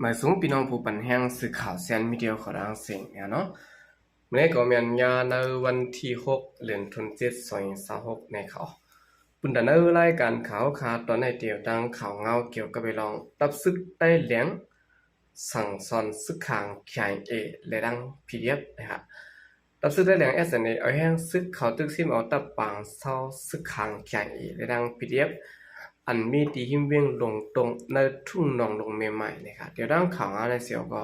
หมายสูงพี่น้องผู้ปันแห้งสื่อข่าวเซียนมีเดียขอดังเสียงเนี่ยเนาะเมื่อก็มีอันยาในวันที่6เดือนธันวาคม2026ในเขาปุ่นดันรายการข่าวขาตอนในเดียวดังข่าวเงาเกี่ยวกับไปลองรับซึกได้เหลียงสั่งสอนซึกขางแข่งเอและดัง PDF นะครับรับซึกได้เหลียง SNA เอาแห้งซึกเขาตึกซิมเอาตับปางเศร้าซึกขางแข่งเอและดัง PDFอันมีตีหิมเวียงลงตรงในทุ่งนองลงใหม่ๆนะครับเดี๋ยวด้านข่าวในเสียวก็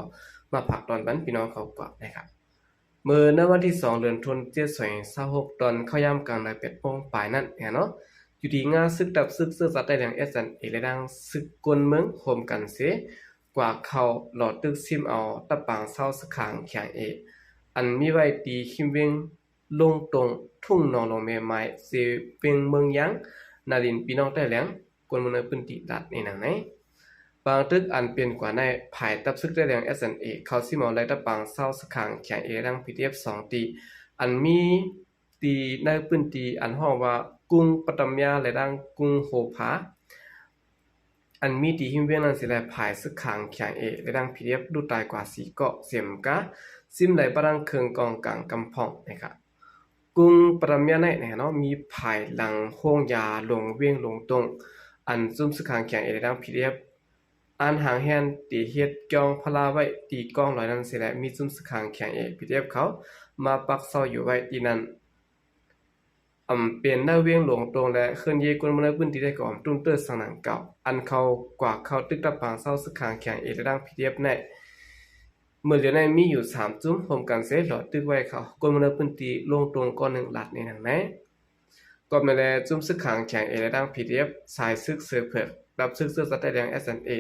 มาผักตอนบันพี่น้องเขากว่านะครับเมื่อในวันที่2เดือนธันวาคม2026ตอนเข้ายามกลางในเป็ดโป้งปลายนั่นเนาะอยู่ดีงาซึกดับซึกเสื้อสัตว์ได้แดงSNAและดังซึกกวนเมืองโฮมกันเสกว่าเขาหลอดตึกซิมเอาตะปางเศร้าสขางแข็งอันมีไว้ตีหิมเวียงลงตรงทุ่งนองลงใหม่ๆเสเวียงเมืองยังนาดินพี่น้องได้แหลงกวนมันพื้นที่ดัดนี่นังไหนบางตึกอันเปลี่ยนกว่าในภายตับซึกได้แรง SNA เขาสิมอไลตะปางเศร้าสขางแข็งดัง PDF 2ตีอันมีตีในพื้นที่อันห้องว่ากุ้งปตมยาและดังกุ้งโหผาอันมีตีหิมเวียงนั้นสิแลภายสึกขางแข็งและดัง PDF ดูตายกว่า4เกาะเสียมกะซิมไหลปรังเคืองกองกลางกำพองนะครับกุ้งปตมยาในเนาะมีภายหลังโค้งยาลงเวียงลงตรงอันซุ่มสึกขางแข็งดัง PDF อันหางแฮนตีเฮ็ดกองพลาไว้ตีกองลอยนั้นสิแหละมีซุ่มสึกขางแข็งPDF เขามาปักเซาอยู่ไว้ที่นั้นเป็นหน้าเวียงหลวงตรงและเคลื่อนย้ายกวนมาพื้นที่ได้ก่อนตุ้มเตอร์สังหนังเก่าอันเขากว่าเขาตึกตะปางเศร้าสึกขางแข็งระดัง PDF ในเมื่อเดือนในมีอยู่3จุ้มพร้อมกันเสหลอดตึกไว้เขากวนมาพื้นที่ลงตรงก้อน1หลัดในหนังไหนก็มาแลจุ้มซึกขางแข็งระดัง PDF สายซึกเสือเผือกรับซึกเสื้อสัตว์แดง SNA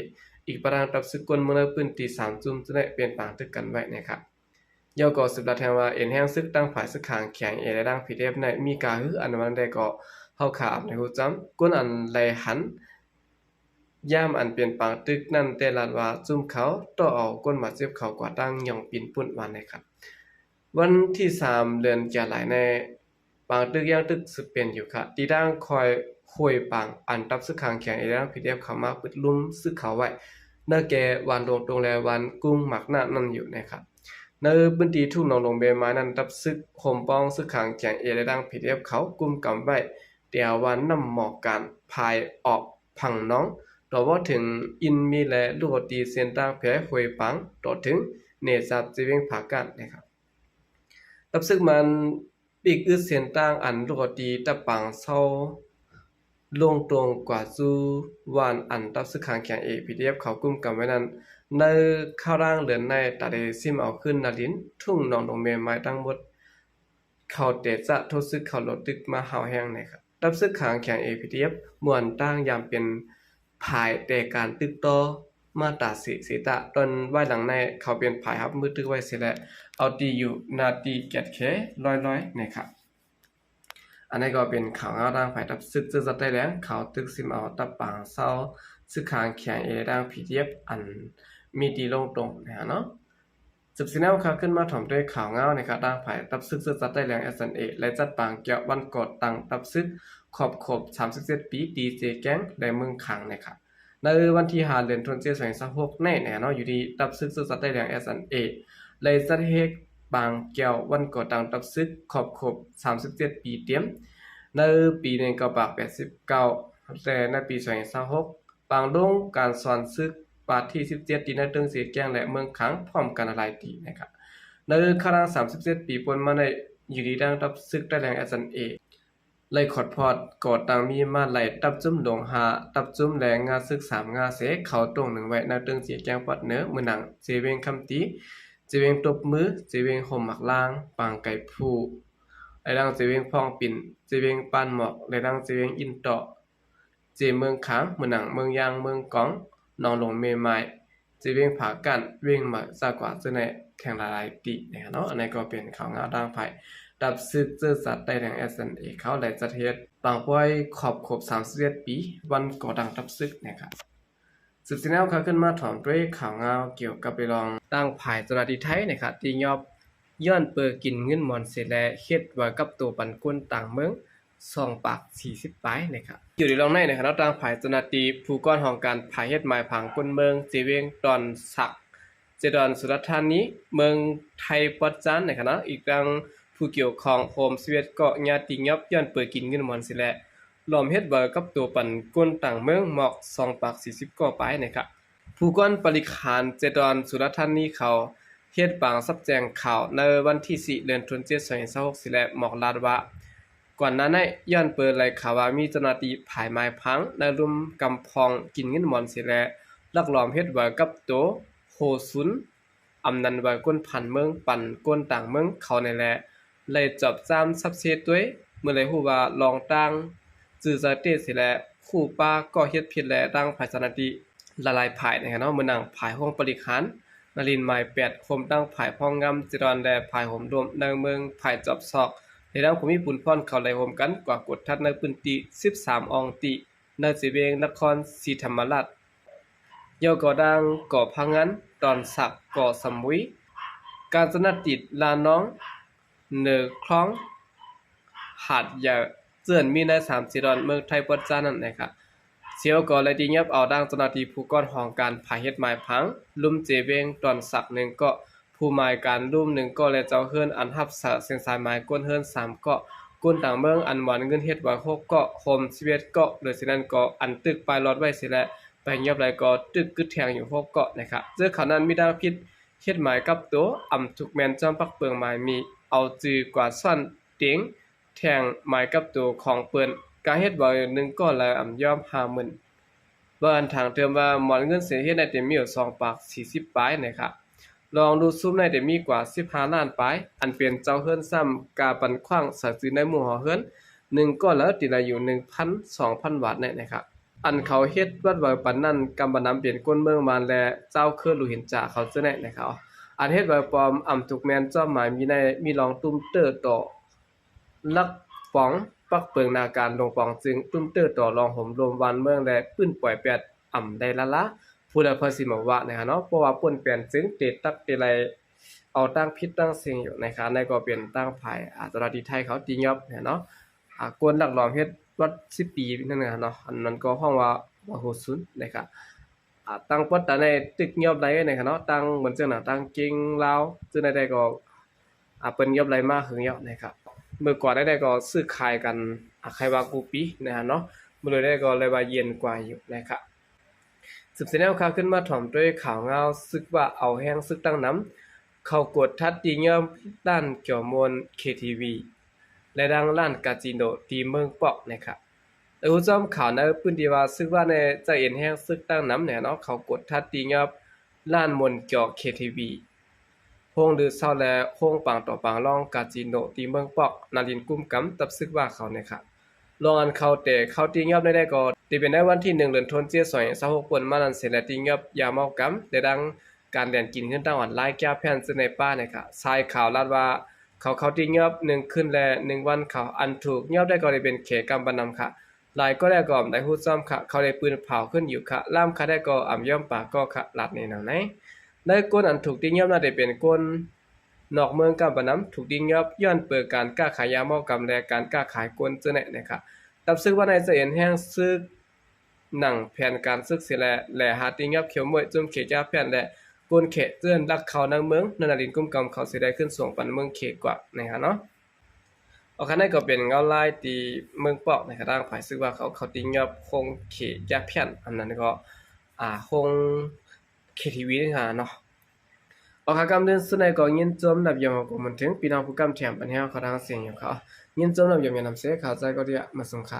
อีกประการรับซึกกวนมาพื้นที่3จุ้มจะได้เปลี่ยนปางตึกกันไว้นะครับยอก็สืบรัดแทงว่าเอ็นแห้งซึกตั้งฝ่ายซึกขางแข็งระดัง PDF ในมีกาหืออันวันใดก็เฮาขาบในหูจำกวนอันไหลหันย่ามอันเปลี่ยนปางตึกนั่นแต่ลานว่าจุ่มเขาต่อเอาก้นมาเจ็บเขากว่าตั้งย่องปินปุ่นวันนะครับวันที่3เดือนจะหลายในปางตึกย่างตึกสืบเป็นอยู่ค่ะตีด่างคอยคุยปางอันตับซึกขางแข็งระดัง PDF เข้ามาปึดลุ่มซึกเขาไว้เนื้อแกวันตรงแลวันกุ้งหมักหน้านั่นอยู่นะครับในพื้นที่ทุ่งหนองลงเบมานั้นตับซึกโฮมป้องซึกขางแข็งระดัง PDF เขากุมกำไว้เดี๋ยววันนำหมอกการพายออกพังน้องต่อว่าถึงอินมีและลูกตีเสียนต่างแพ้หวยปังต่อถึงเนซับจีเวงผากันนะครับตับซึกมันปีกอึดเสียนต่างอันลูกตีตะปังเศร้าลงตรงกว่าจูวานอันตับซึกขางแข็งPDF เขากุมกำไว้นั้นในข้าวร่างเหลือนในตาเดซิมเอาขึ้นนาลินทุ่งนองลงเมไม้ตั้งหมดเขาเตจะโทษซึกเขาลดตึกมาหาวแห้งนะครับตับซึกขางแข็งPDF มวนตั้งยามเป็นภายแต่การตึกต่อมาตราสีตะตอนไว้หลังในเขาเป็นภายครับมือตึกไว้เสร็จแล้วเอาตีอยู่นาตีแกดแค่ร้อยนะครับอันนี้ก็เป็นข่าวเงาดังภายตับซึกจะได้แล้วเขาตึกซิมเอาตะปางเศร้าซึกขางแข็งดัง PDF อันมีตีลงตรงนะเนาะสืบสินเอาข่าวขึ้นมาถ่อมด้วยข่าวเงานะครับดังภายตับซึกจะได้แล้ว SNA และจัดปางเกี่ยววันกดตังตับซึกขอบ37ปีดีเจแก๊งและเมืองขังนะครับในวันที่5เดือนธันวาคม2026ในเนาะอยู่ดีตับซึกสัตว์ได้แรง SNA เลยจัดเฮกบางเกี่ยววันก่อตั้งตับซึกขอบ37ปีเต็มในปี1989แต่ในปี2026บางลงการสอนซึกปาที่17ที่ในตึงเสียแก๊งและเมืองขังพร้อมกันหลายปีนะครับในครั้ง37ปีปนมาในอยู่ดีดังตับซึกได้แรง SNAไล่ขอดพอดกอดตังมีมาไหลตับจุ้มหลงหาตับจุ้มแหลงงาซึก3งาเสเขาตรงหนึ่งไว้นาตึงเสียแกงปัดเนื้อมือหนังเจเวงคำตีเจเวงตบมือเจเวงห่มหมักล่างปางไก่ผู้ไอ้ดังเจเวงพองปิ่นเจเวงปานหมอกไอ้ดังเจเวงอินเตาะเจเมืองค้างมือหนังเมืองยางเมืองกองนองลงเมไม้เจเวงผากันเวงมาซากว่าจะในแข่งหลายๆปีนะครับเนาะอันนี้ก็เป็นข่าวงาดังไผ่ดับซึกเจอสัตว์ได้แรง SNA เขาและจัดเฮ็ดบางป่วยขอบ31ปีวันก่อดังดับซึกนะครับสืบสินเอาเขาขึ้นมาถอมด้วยข่าวเงาเกี่ยวกับไปลองตั้งภายจราดีไทยนะครับที่ยอบย้อนเปิดกินเงินมอนเสร็จแล้วเฮ็ดไว้กับตัวปันก้นต่างเมือง 2ปาก40ปลายนะครับอยู่ในรองในนะครับทางฝ่ายเจ้าหน้าที่ผู้ก่อนของการภายเฮ็ดหมายผังคนเมืองเจเวงตอนสักเจดอนสุรธานีเมืองไทยปอดจันนะครับเนาะอีกดังผู้เกี่ยวข้องโฮมชีวิตก็ญาติยับย้อนเปิดกินเงินหมอนสิแลล้อมเฮ็ดเบอร์กับตัวปันก้นต่างเมืองหมอก2ปาก40ก็ปลายนะครับผู้ก่อนปริขานเจดอนสุรธานีเขาเฮ็ดปางซับแจงข่าวในวันที่4เดือนธันวาคม2026สิแลหมอกลาดว่าก่อนหน้านั้นย้อนเปิดรายข่าวว่ามีเจ้าหน้าที่ภายไม้พังในรุมกำพองกินเงินหมอนสิแลลักล้อมเฮ็ดเบอร์กับตัวโหซุนอำนันไว้ก้นพันเมืองปั่นก้นต่างเมืองเขาในแลเลยจอบจามซับเซด้วยเมื่อเลยฮู้ว่าลองตั้งจื้อซะเตสิแลคู่ป้าก็เฮ็ดผิดแลตั้งภายเจ้าหน้าที่ละลายภายนะครับเนาะมื้อนังภายห้องปริหารนลินหมาย8คมตั้งภายพ้องงํจิรอนและภายหมรวมในเมืองภายจอบซอกในดังภูมิปุนพรเข้าไล่โฮมกันกว่ากดทัดในพื้นที่13อองติในสิเวงนครศรีธรรมราชยอก่อดังก่อพังงันตอนสักก่อสมุยการจนาติดลาน้องเหนือคลองหาดอย่าเจือนมีใน3สิดอนเมืองไทยปัจจานั่นนะครับเสียวก่อเลยดีเงียบเอาดังเจ้าหน้าที่ผู้ก้อนของการภายเฮ็ดหมายพังลุ่มเจเวงตอนสักหนึ่งก็ผู้หมายการลุ่มหนึ่งก็และเจ้าเฮือนอันทับสะเส้นสายหมายก้นเฮือน3ก็ก้นต่างเมืองอันหวานเงินเฮ็ดไว้6ก็โฮม11ก็โดยสินั้นก็อันตึกปลายรถไว้สิแลไปเงียบไหลก็ตึกกึดแทงอยู่6เกาะนะครับเจอเขานั้นมีดาวพิษเฮ็ดหมายกับตัวทุกแม่นจอมปักเปิงหมายมีเอาจือกว่าซ่อนเต็งแทงหมายกับตัวของเปิ้นการเฮ็ดบ่นึงก็ละยอม50,000บ่อันทางเติมว่าหมอนเงินเสียเฮ็ดได้เต็มมีอยู่2ปาก40ปลายนะครับลองดูซุมในได้มีกว่า15ล้านปลายอันเป็นเจ้าเฮือนซ้ำกาปันขว้างสะซื้อในหมู่หอเฮือน1ก็แล้วติละอยู่ 1,000-2,000 บาทนะครับอันเขาเฮ็ดวัดว่าปานนั้นกำบ่นำเป็นก้นเมืองมานและเจ้าคือรู้เห็นจ่าเขาซื่อแน่นะครับอันเฮ็ดไว้ปลอมทุกแม่นจ้อมหมายมีรองตุ้มเตอร์ต่อลักป๋องปักเปิงนาการลงปองจึงตุ้มเตอร์ต่อรองห่มรวมวันเมืองและปื้นปล่อยแปดได้ละผู้ใดพอสิมาว่านะครับเนาะเพราะว่าป่นแปลนจึงเตตักเตไลเอาตั้งพิษตั้งเสียงอยู่นะครับในก็เป็นตั้งภายเจ้าหน้าที่ไทยเขาตียอบเนาะกวนหลักล้อมเฮ็ดวัด10ปีนั่นน่ะเนาะอันนั้นก็ห้องว่าโหซุนนะครับตั้งปดแต่ในตึกยอบไหลนะครับเนาะตั้งเหมือนจังน่ะตั้งเก่งลาวซึ่งใดๆก็เปิ้นยอบไหลมาหึงยอบนะครับเมื่อก่อนได้ก็ซื้อขายกันใครว่ากูปีนะครับเนาะมื้อเลยได้ก็เลยว่าเย็นกว่าอยู่นะครับสืบเสนแนวข่าวขึ้นมาถ่อมด้วยข่าวเงาซึกว่าเอาแห้งซึกตั้งน้ำเข้ากดทัดดีเงียมด้านเกี่ยวมวล KTV และดังล้านกาจิโนที่เมืองปอกนะครับแล้วจอมข่าวในพื้นที่ว่าซึกว่าในจะเห็นแห้งซึกตั้งน้ำเนี่ยเนาะเขากดทัดดีเงียบล้านมนเกี่ยว KTVโฮงหรือเศร้าและโฮงปังต่อปังรองกาจิโนที่เมืองปอกนาดินกุ้มกำตับซึกว่าเขานะครับลองอันเขาแต่เขาตีเงียบได้ก็ที่เป็นในวันที่1เดือนธันวาคม2026ป่นมานั้นเสร็จแล้วตีเงียบยาเมากำได้ดังการเรียนกินขึ้นตั้งวันหลายแก้วแผ่นซึ่งในป้านะครับทรายข่าวลาดว่าเขาตีเงียบ1คืนและ1วันเขาอันถูกเงียบได้ก็ได้เป็นเขกำบรรนำค่ะหลายก็ได้ก็ได้ฮู้ซ้อมค่ะเขาได้ปืนเผาขึ้นอยู่ค่ะล่ามค่ะได้ก็ย่อมปากก็ค่ะลาดในหนังไหนได้ก้นอันถูกตีเงียบน่าจะเป็นก้นนอกเมืองกำบรรนำถูกตีเงียบย้อนเปิดการค้าขายยาเมากำและการค้าขายก้นซึ่งในนะครับตับซึกว่าในจะเห็นแห้งซึกหนังแผ่นการซึกเสียและหาติงับเขียวมวยจุ่มเขยาแผ่นและกนเขเตือนรักเขานางเมืองนาดินกุ้มกำเขาสิได้ขึ้นส่งปันเมืองเขกว่านะครับเนาะเอาคันนั้นก็เป็นเงาลายตีเมืองปอกในกระด้างฝ่ายซึกว่าเขาติงับคงเขยาแผ่นอันนั้นก็คง KTV นะคะเนาะเอาคำกำเดินสุดในก็ยินจมนับยามก็มันถึงพี่น้องผู้กำแถมปัญหาเขาทางเสียงอยู่เขายินจมนับยามนำเสียข่าวใจก็ได้มาส่งค่ะ